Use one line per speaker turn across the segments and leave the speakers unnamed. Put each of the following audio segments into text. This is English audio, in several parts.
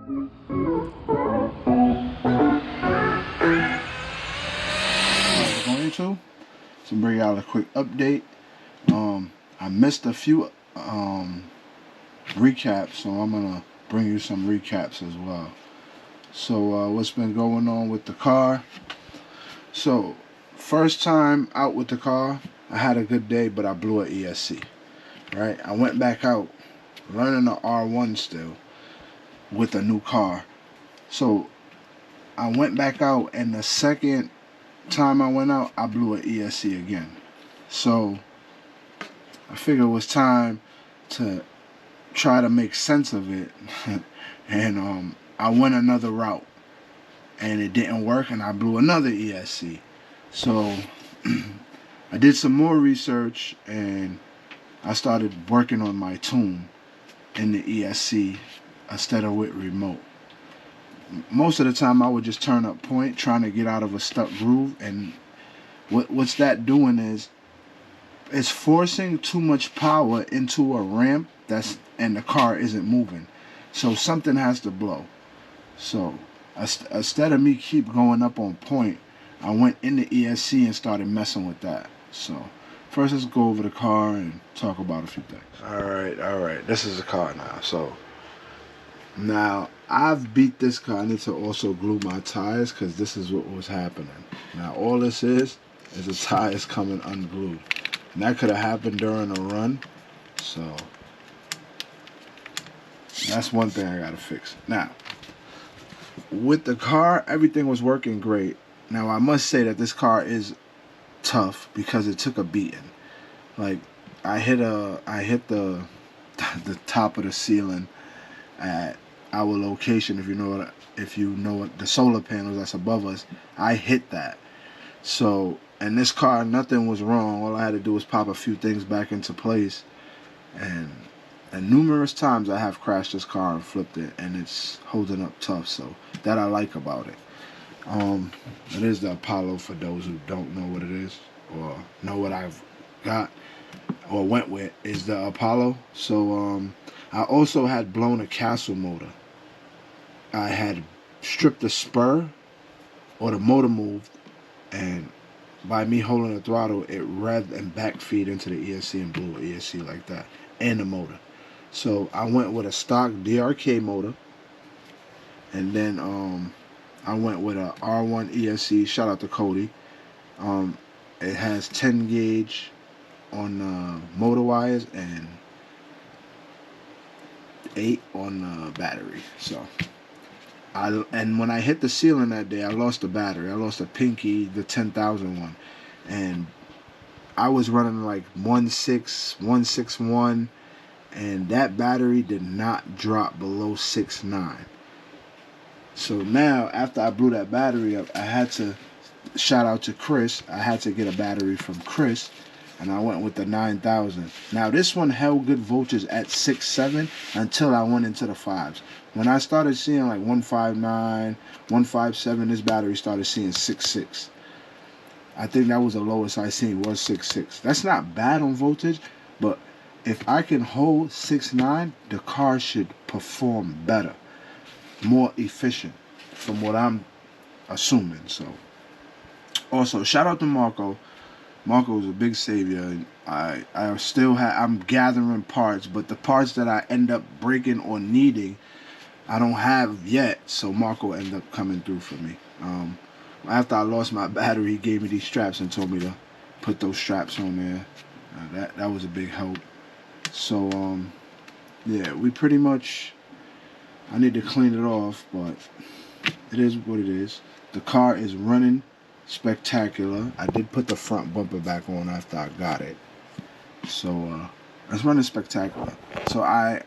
Going to bring out a quick update. I missed a few recaps, so I'm gonna bring you some recaps as well. So what's been going on with the car? So first time out with the car, I had a good day, but I blew an ESC. Right, I went back out, learning the R1 still with a new car. So I went back out, and the second time I went out, I blew an ESC again. So I figured it was time to try to make sense of it. And I went another route, and it didn't work, and I blew another ESC. So I did some more research, and I started working on my tune in the ESC instead of with remote. Most of the time I would just turn up point, trying to get out of a stuck groove, and what's that doing is it's forcing too much power into a ramp and the car isn't moving. So something has to blow. So instead of me keep going up on point, I went in the ESC and started messing with that. So first let's go over the car and talk about a few things. Alright. This is the car now. So now I've beat this car. I need to also glue my tires because this is what was happening. Now all this is the tires coming unglued. And that could have happened during a run. So that's one thing I gotta fix. Now, with the car, everything was working great. Now I must say that this car is tough because it took a beating. Like I hit the top of the ceiling at our location. If you know what the solar panels that's above us, I hit that. So in this car, nothing was wrong. All I had to do was pop a few things back into place, and numerous times I have crashed this car and flipped it, and it's holding up tough. So that I like about it. It is the Apollo for those who don't know what it is or know what I've got or went with is the Apollo. So I also had blown a Castle motor. I had stripped the spur or the motor moved, and by me holding the throttle, it revved and backfeed into the ESC and blew the ESC like that and the motor. So I went with a stock DRK motor, and then I went with a R1 ESC. Shout out to Cody. It has 10 gauge on motor wires and 8 on battery. So and when I hit the ceiling that day, I lost the battery. I lost a Pinky, the 10,000 one, and I was running like 161, and that battery did not drop below 6.9. So now, after I blew that battery up, I had to shout out to Chris. I had to get a battery from Chris, and I went with the 9,000. Now this one held good voltage at 6.7 until I went into the 5s. When I started seeing like 159, 157, this battery started seeing 6.6. I think that was the lowest I seen was 6.6. That's not bad on voltage, but if I can hold 6.9, the car should perform better, more efficient, from what I'm assuming. So, also shout out to Marco. Marco is a big savior. I'm gathering parts, but the parts that I end up breaking or needing, I don't have yet. So Marco ended up coming through for me. After I lost my battery, he gave me these straps and told me to put those straps on there. That was a big help. So yeah, we pretty much. I need to clean it off, but it is what it is. The car is running spectacular. I did put the front bumper back on after I got it. So it's running spectacular. So I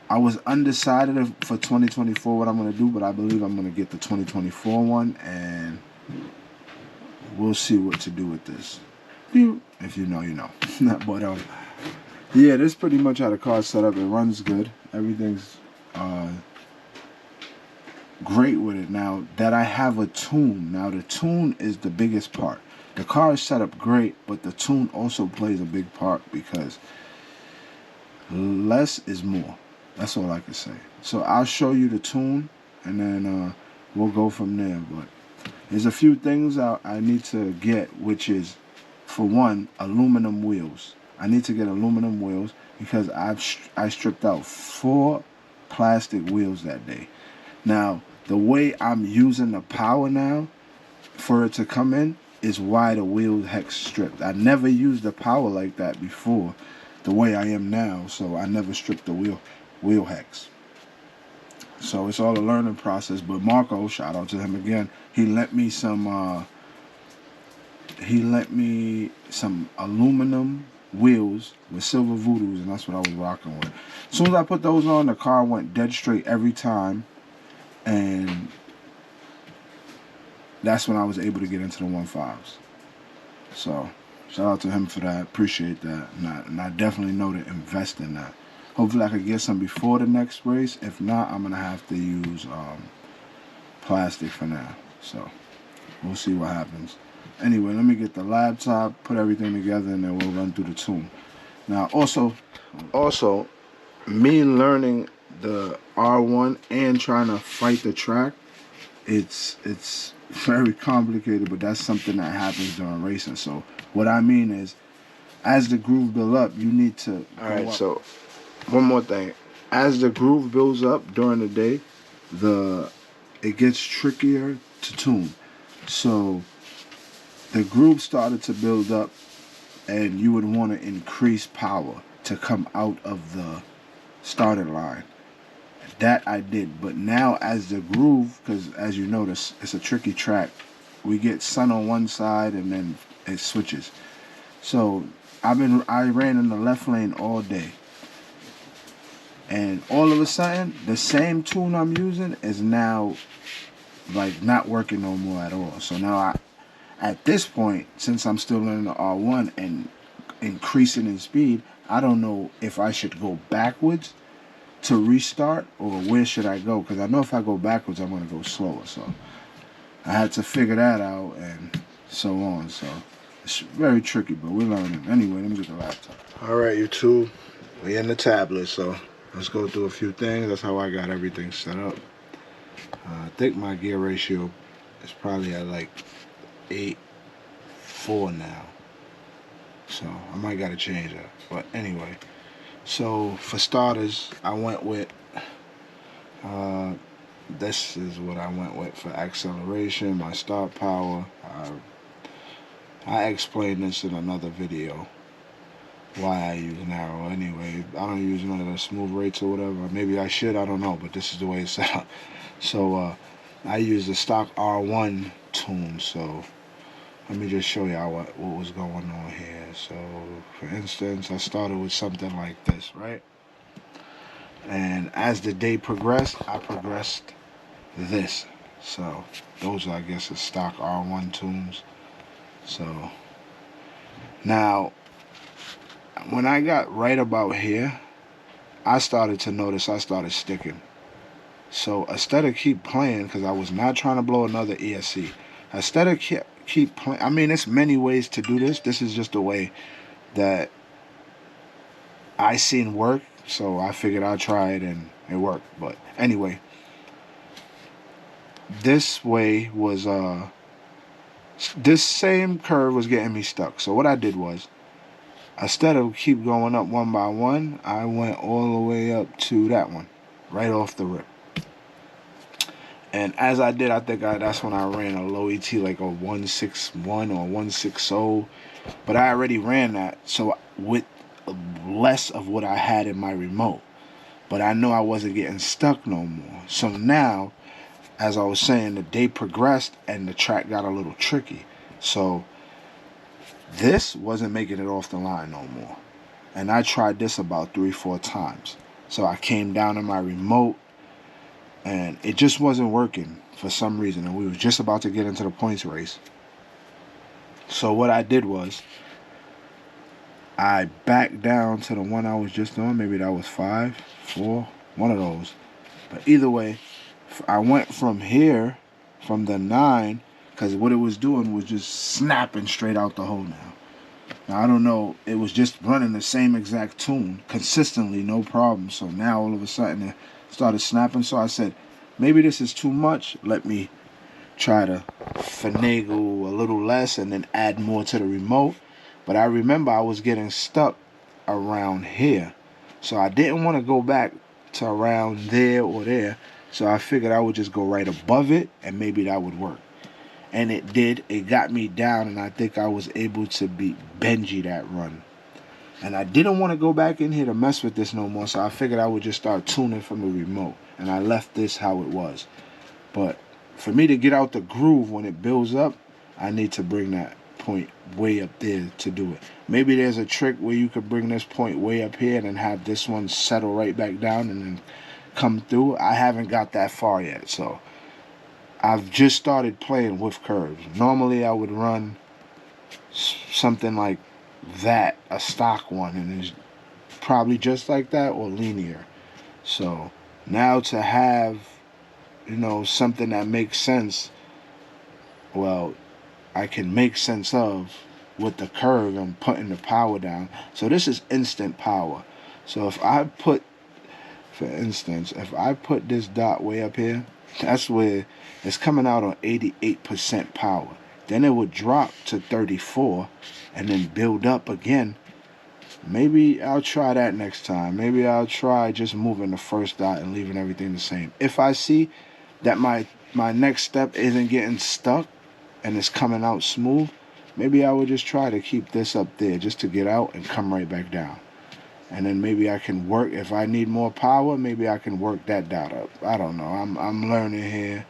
was undecided for 2024 what I'm going to do, but I believe I'm going to get the 2024 one, and we'll see what to do with this. If you know, you know. But yeah, this is pretty much how the car's set up. It runs good. Everything's great with it. Now that I have a tune, now the tune is the biggest part. The car is set up great, but the tune also plays a big part because less is more. That's all I can say. So I'll show you the tune, and then we'll go from there. But there's a few things I need to get, which is, for one, aluminum wheels. I need to get aluminum wheels because I stripped out 4 plastic wheels that day. Now, the way I'm using the power now for it to come in is why the wheel hex stripped. I never used the power like that before, the way I am now, so I never stripped the wheel hex. So it's all a learning process. But Marco, shout out to him again, he lent me some aluminum wheels with silver voodoos, and that's what I was rocking with. As soon as I put those on, the car went dead straight every time, and that's when I was able to get into the 1.5s. So shout out to him for that. Appreciate that. And I definitely know to invest in that. Hopefully I could get some before the next race. If not, I'm going to have to use plastic for now. So we'll see what happens. Anyway, let me get the laptop, put everything together, and then we'll run through the tune. Now, also, me learning the R1 and trying to fight the track, it's very complicated, but that's something that happens during racing. So what I mean is, as the groove builds up, you need to all right, so one more thing. As the groove builds up during the day, it gets trickier to tune. So the groove started to build up, and you would want to increase power to come out of the starting line. That I did, but now as the groove, because as you notice, it's a tricky track. We get sun on one side and then it switches. So I ran in the left lane all day, and all of a sudden, the same tune I'm using is now like not working no more at all. So now at this point, since I'm still learning the R1 and increasing in speed, I don't know if I should go backwards to restart or where should I go, because I know if I go backwards I'm going to go slower. So I had to figure that out and so on. So it's very tricky, but we're learning. Anyway, let me get the laptop. All right, YouTube, we in the tablet, so let's go through a few things. That's how I got everything set up. I think my gear ratio is probably at like 8:4 now, so I might gotta change that. But anyway, so for starters, I went with this is what I went with for acceleration, my start power. I explained this in another video why I use narrow. Anyway, I don't use none of the smooth rates or whatever. Maybe I should, I don't know, but this is the way it's set up. So I use the stock R1 tune. So let me just show y'all what was going on here. So for instance, I started with something like this, right? And as the day progressed, I progressed this. So those are, I guess, the stock R1 tunes. So now when I got right about here, I started to notice I started sticking. So instead of keep playing, because I was not trying to blow another ESC, instead of keep playing, I mean, there's many ways to do this. This is just the way that I seen work, so I figured I'd try it and it worked. But anyway, this way was this same curve was getting me stuck. So what I did was, instead of keep going up one by one, I went all the way up to that one, right off the rip. And as I did, I think that's when I ran a low ET, like a 161 or 160. But I already ran that, so with less of what I had in my remote. But I know I wasn't getting stuck no more. So now, as I was saying, the day progressed and the track got a little tricky. So this wasn't making it off the line no more. And I tried this about 3-4 times. So I came down in my remote, and it just wasn't working for some reason. And we were just about to get into the points race. So what I did was, I backed down to the one I was just on. Maybe that was 5, 4, one of those. But either way, I went from here, from the 9, because what it was doing was just snapping straight out the hole now. Now, I don't know, it was just running the same exact tune consistently, no problem. So now all of a sudden it started snapping. So I said, maybe this is too much. Let me try to finagle a little less and then add more to the remote. But I remember I was getting stuck around here. So I didn't want to go back to around there or there. So I figured I would just go right above it and maybe that would work. And it did. It got me down, and I think I was able to beat Benji that run. And I didn't want to go back in here to mess with this no more, so I figured I would just start tuning from the remote. And I left this how it was. But for me to get out the groove when it builds up, I need to bring that point way up there to do it. Maybe there's a trick where you could bring this point way up here and then have this one settle right back down and then come through. I haven't got that far yet, so I've just started playing with curves. Normally I would run something like that, a stock one, and it's probably just like that or linear. So now to have, something that makes sense, well, I can make sense of with the curve and putting the power down. So this is instant power. So if I put, for instance, if I put this dot way up here, that's where it's coming out on 88% power. Then it would drop to 34 and then build up again. Maybe I'll try that next time. Maybe I'll try just moving the first dot and leaving everything the same. If I see that my next step isn't getting stuck and it's coming out smooth, maybe I would just try to keep this up there just to get out and come right back down. And then maybe I can work, if I need more power, maybe I can work that dot up. I don't know. I'm learning here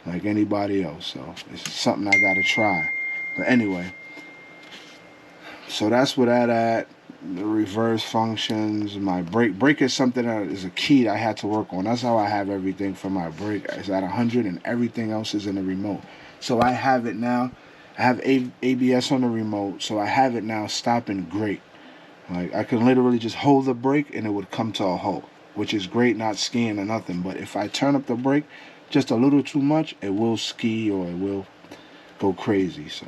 like anybody else. So it's something I got to try. But anyway, so that's what that at. The reverse functions, my brake is something that is a key that I had to work on. That's how I have everything for my brake. It's at 100 and everything else is in the remote. So I have it now. I have ABS on the remote, so I have it now stopping great. Like I can literally just hold the brake and it would come to a halt, which is great, not skiing or nothing. But if I turn up the brake just a little too much, it will ski or it will go crazy. So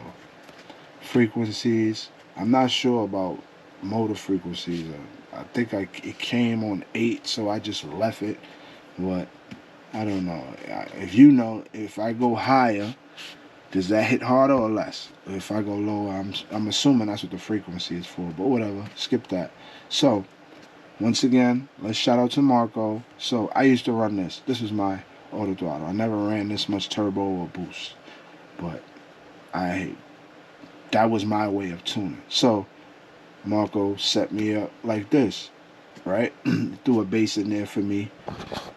frequencies, I'm not sure about motor frequencies. I think it came on 8, so I just left it. But I don't know. If you know, if I go higher, does that hit harder or less? If I go lower, I'm assuming that's what the frequency is for. But whatever, skip that. So once again, let's shout out to Marco. So I used to run this. This was my auto throttle. I never ran this much turbo or boost, but that was my way of tuning. So Marco set me up like this, right? Threw a bass in there for me,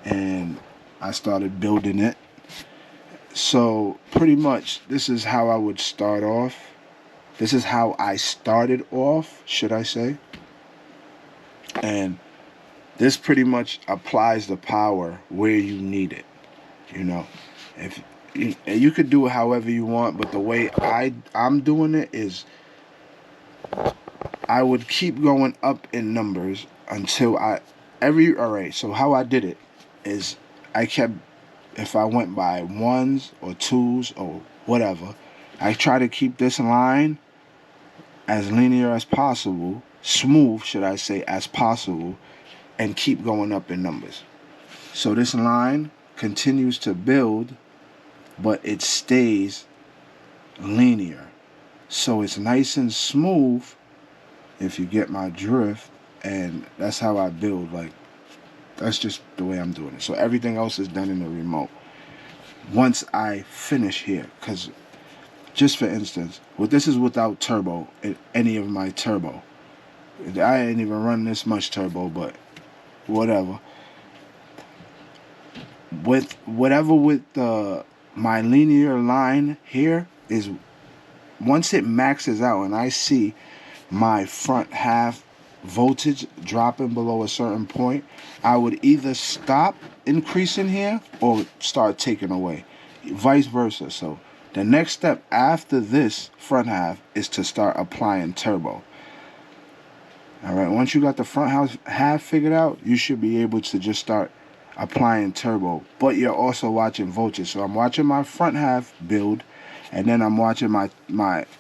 and I started building it. So pretty much this is how I would start off. This is how I started off, should I say. And this pretty much applies the power where you need it. If you could do it however you want, but the way I'm doing it is I would keep going up in numbers until alright, so how I did it is I kept, if I went by ones or twos or whatever, I try to keep this line as linear as possible, smooth, should I say, as possible, and keep going up in numbers. So this line continues to build, but it stays linear. So it's nice and smooth, if you get my drift, and that's how I build. Like, that's just the way I'm doing it. So everything else is done in the remote. Once I finish here, because just for instance, this is without turbo, any of my turbo. I ain't even run this much turbo, but whatever. With my linear line here is, once it maxes out and I see my front half voltage dropping below a certain point, I would either stop increasing here or start taking away, vice versa. So the next step after this front half is to start applying turbo. All right, once you got the front half figured out, you should be able to just start applying turbo, but you're also watching voltage. So I'm watching my front half build, And then I'm watching my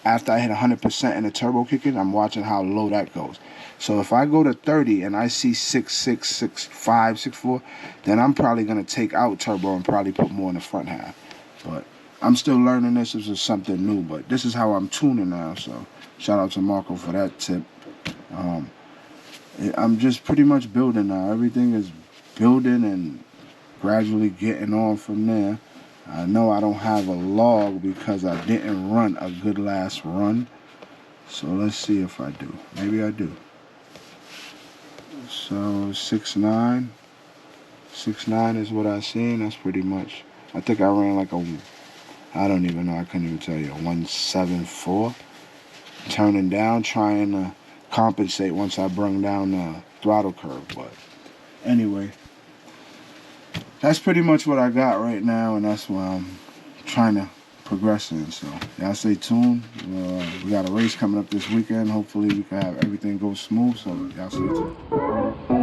after I hit 100% in the turbo kicking, I'm watching how low that goes. So if I go to 30 and I see 6.6, 6.5, 6.4, then I'm probably going to take out turbo and probably put more in the front half. But I'm still learning this. This is something new, but this is how I'm tuning now. So shout out to Marco for that tip. I'm just pretty much building now. Everything is building and gradually getting on from there. I know I don't have a log because I didn't run a good last run. So let's see if I do. Maybe I do. So 6.9. 6.9 is what I seen. That's pretty much. I think I ran like a, I don't even know. I couldn't even tell you. 1.74. Turning down, trying to compensate once I brung down the throttle curve. But anyway, that's pretty much what I got right now, and that's what I'm trying to progress in. So y'all stay tuned. We got a race coming up this weekend. Hopefully we can have everything go smooth. So y'all stay tuned.